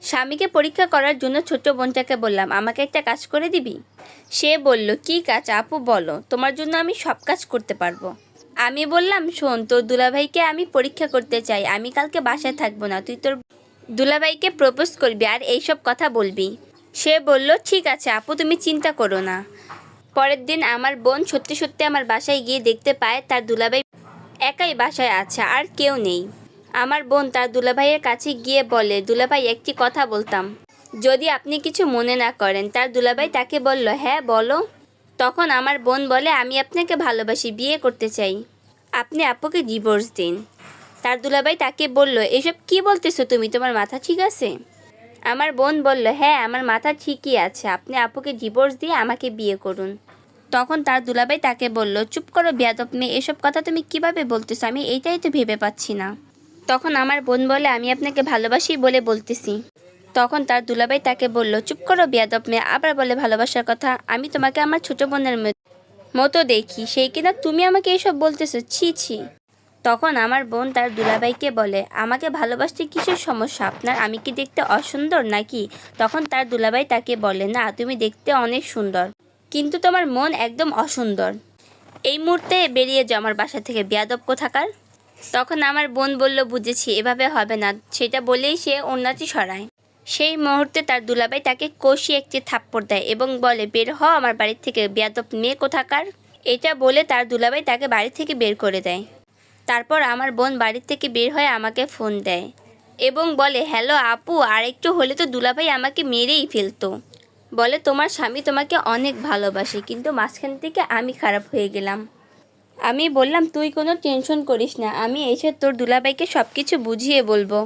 স্বামীকে পরীক্ষা করার জন্য ছোট্ট বোনটাকে বললাম, আমাকে একটা কাজ করে দিবি? সে বলল, কী কাজ আপু বলো, তোমার জন্য আমি সব কাজ করতে পারবো। আমি বললাম, শোন, তোর দুলাভাইকে আমি পরীক্ষা করতে চাই, আমি কালকে বাসায় থাকবো না, তুই তোর দুলাভাইকে প্রপোজ করবি আর এইসব কথা বলবি। সে বলল, ঠিক আছে আপু, তুমি চিন্তা করো না। পরের দিন আমার বোন সত্যি সত্যি আমার বাসায় গিয়ে দেখতে পায় তার দুলাভাই একাই বাসায় আছে, আর কেউ নেই। আমার বোন তার দুলাভাইয়ের কাছে গিয়ে বলে, দুলাভাই একটি কথা বলতাম, যদি আপনি কিছু মনে না করেন। তার দুলাভাই তাকে বলল, হ্যাঁ বলো। তখন আমার বোন বলে, আমি আপনাকে ভালোবাসি, বিয়ে করতে চাই, আপনি আপুকে ডিভোর্স দিন। তার দুলাভাই তাকে বলল, এসব কি বলতেছো তুমি, তোমার মাথা ঠিক আছে? আমার বোন বলল, হ্যাঁ আমার মাথা ঠিকই আছে, আপনি আপুকে ডিভোর্স দিয়ে আমাকে বিয়ে করুন। তখন তার দুলাভাই তাকে বলল, চুপ করো বেয়াদব মেয়ে, এসব কথা তুমি কিভাবে বলতেছো, আমি এইটাই তো ভেবে পাচ্ছি না। তখন আমার বোন বলে, আমি আপনাকে ভালোবাসি বলে বলতেছি। তখন তার দুলাভাই তাকে বলল, চুপ করো বেয়াদব মেয়ে, আবার বলে ভালোবাসার কথা, আমি তোমাকে আমার ছোট বোনের মতো দেখি, সেই কিনা তুমি আমাকে এইসব বলতেছো, ছি ছি। তখন আমার বোন তার দুলাভাইকে বলে, আমাকে ভালোবাসতে কিসের সমস্যা আপনার, আমি কি দেখতে অসুন্দর নাকি? তখন তার দুলাভাই তাকে বলে, না তুমি দেখতে অনেক সুন্দর, কিন্তু তোমার মন একদম অসুন্দর, এই মুহূর্তে বেরিয়ে যাও আমার বাসা থেকে বেয়াদব কোথাকার। তখন আমার বোন বলল, বুঝেছি, এভাবে হবে না। সেটা বলেই সে ওড়নাটি সরায়। সেই মুহূর্তে তার দুলাভাই তাকে কষিয়ে একটি থাপ্পড় দেয় এবং বলে, বের হ আমার বাড়ি থেকে বেয়াদব মেয়ে কোথাকার। এটা বলে তার দুলাভাই তাকে বাড়ি থেকে বের করে দেয়। তারপর আমার বোন বাড়ি থেকে বের হয়ে আমাকে ফোন দেয় এবং বলে, হ্যালো আপু, আর একটু হলে তো দুলাভাই আমাকে মেরেই ফেলতো। বলে, তোমার স্বামী তোমাকে অনেক ভালোবাসে, কিন্তু মাঝখান থেকে আমি খারাপ হয়ে গেলাম। আমি বললাম, তুই কোনো টেনশন করিস না, আমি এসে তোর দুলাভাইকে সব কিছু বুঝিয়ে বলবো।